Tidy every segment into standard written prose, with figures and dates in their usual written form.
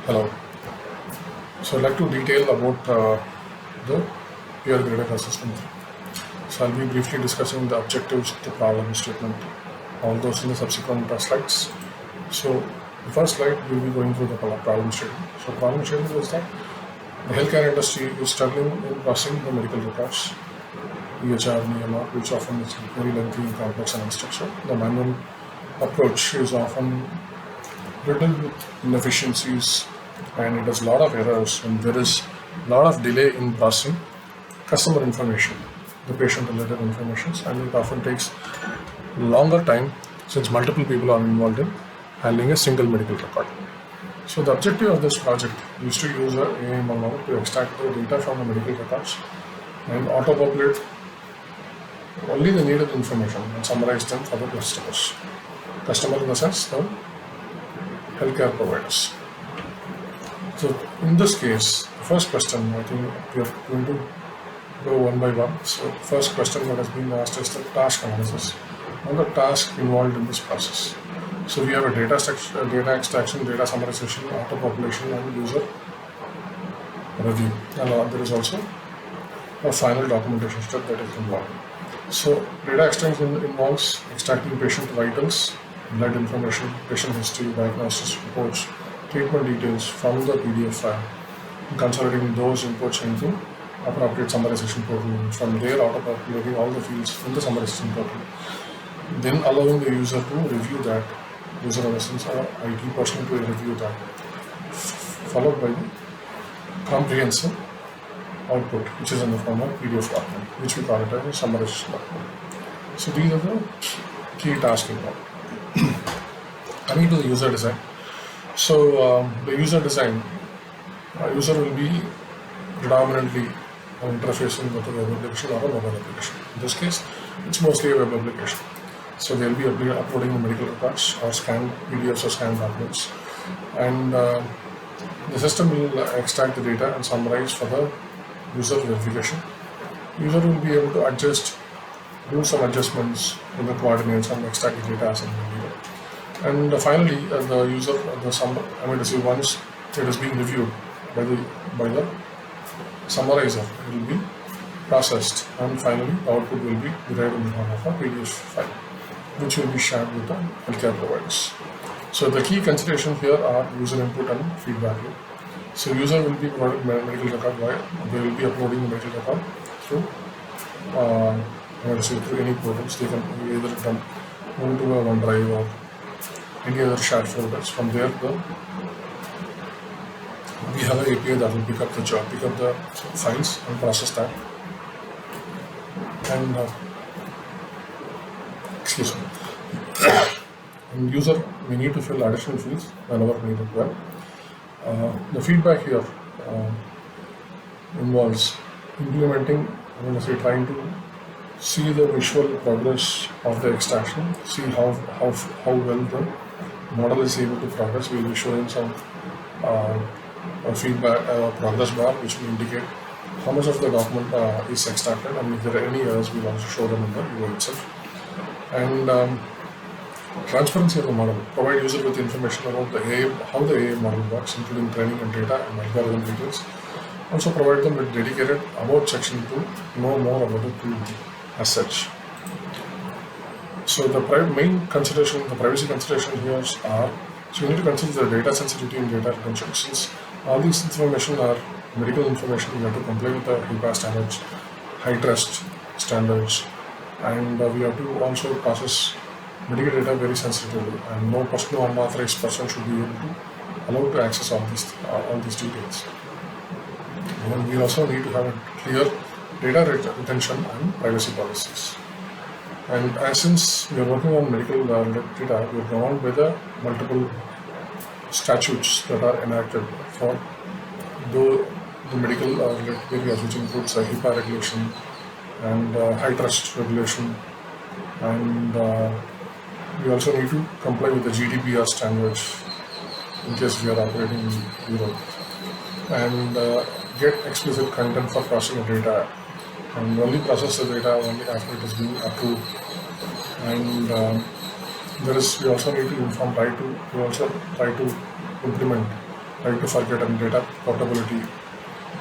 Hello. So I'd like to detail about the peer graded assessment. So I'll be briefly discussing the objectives of the problem statement, all those in the subsequent slides. So the first slide we'll be going through the problem statement. So problem statement is that the healthcare industry is struggling in processing the medical records, EHR and EMR, which often is very lengthy, complex and unstructured. The manual approach is often riddled with inefficiencies and it has a lot of errors and there is a lot of delay in processing customer information, the patient related information, and it often takes longer time since multiple people are involved in handling a single medical record. So the objective of this project is to use a AML model to extract the data from the medical records and auto-populate only the needed information and summarize them for the customers. Customer in the sense the healthcare providers. So in this case, the first question, I think we are going to go one by one. So first question that has been asked is the task analysis. What are the tasks involved in this process? So we have a data extraction, data summarization, auto population, and user review. And there is also a final documentation step that is involved. So data extraction involves extracting patient vitals, blood information, patient history, diagnosis reports, treatment details from the PDF file, consolidating those inputs into appropriate summarization portal. From there, auto-populating all the fields in the summarization portal. Then allowing the user to review that, user assistance or IT person to review that, followed by the comprehensive output, which is in the form of PDF document, which we call it as a summarization document. So these are the key tasks involved. Coming to the user design. So the user design, user will be predominantly interfacing with a web application or a mobile application. In this case, it's mostly a web application. So they'll be uploading the medical records or scanned PDFs or scanned documents, and the system will extract the data and summarize for the user verification. User will be able to do some adjustments in the coordinates and extract the data as and when needed. And finally, the user, once it is being reviewed by the summarizer, it will be processed, and finally the output will be derived in the form of a PDF file, which will be shared with the healthcare providers. So the key consideration here are user input and feedback loop. So user will be providing medical record while they will be uploading the medical record through through any portals. They can either move to a OneDrive or any other shared folders. From there, we have an API that will pick up the files and process that. And excuse me. And user may need to fill additional fields whenever needed. The feedback here involves implementing, trying to see the visual progress of the extraction, see how well the model is able to progress. We will be showing some feedback progress bar, which will indicate how much of the document is extracted, and if there are any errors, we will also show them in the UI itself. And transparency of the model, provide user with information about how the AI model works, including training and data and algorithm details. Also provide them with dedicated about section to know more about the tool as such. So the main consideration, the privacy consideration here are, so you need to consider the data sensitivity and data retention. Since all these information are medical information, we have to comply with the HIPAA standards, high trust standards, and we have to also process medical data very sensitively, and no unauthorized person should be able to allow to access all these details. And we also need to have a clear data retention and privacy policies. And since we are working on medical data, we are governed by the multiple statutes that are enacted for the medical related areas, which includes HIPAA regulation and high trust regulation, and we also need to comply with the GDPR standards in case we are operating in Europe, and get explicit content for processing of data, and only process the data only after it is being approved. And we also need to try to implement right to forget and data portability.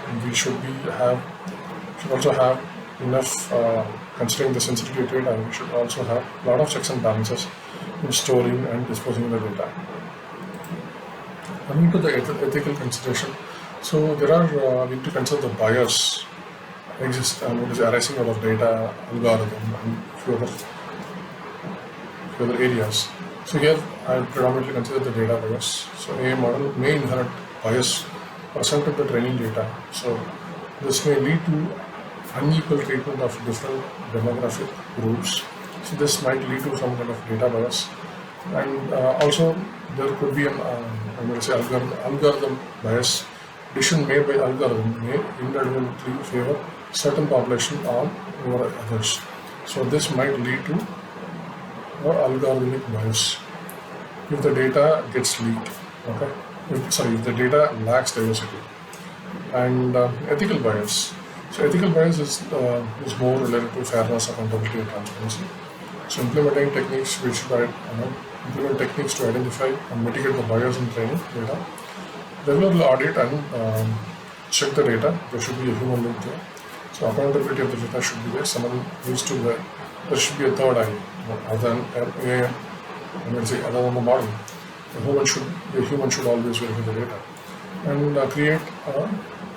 And we should also have enough considering the sensitivity to it, and we should also have a lot of checks and balances in storing and disposing of the data. Coming to the ethical consideration, so there are we need to consider the bias what is arising out of data algorithm and few other areas. So here I predominantly consider the data bias. So a model may inherit bias present in the training data. So this may lead to unequal treatment of different demographic groups. So this might lead to some kind of data bias, and also there could be an I'm going to say algorithm bias. Decision made by algorithm may inadvertently favor certain population over others. So this might lead to or algorithmic bias if the data gets leaked. Okay, if the data lacks diversity. And ethical bias. So ethical bias is more related to fairness, accountability, and transparency. So implement techniques to identify and mitigate the bias in training data. Regularly audit and check the data. There should be a human link there. So accountability of the data should be there. Someone needs to there should be a third eye other than AI. Other than the model. The human should always verify the data and create a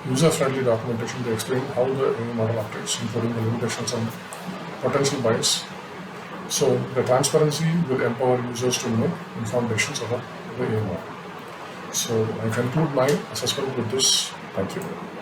user-friendly documentation to explain how the AI model operates, including the limitations and potential bias. So the transparency will empower users to make informed decisions about the AI model. So I conclude my assessment with this. Thank you.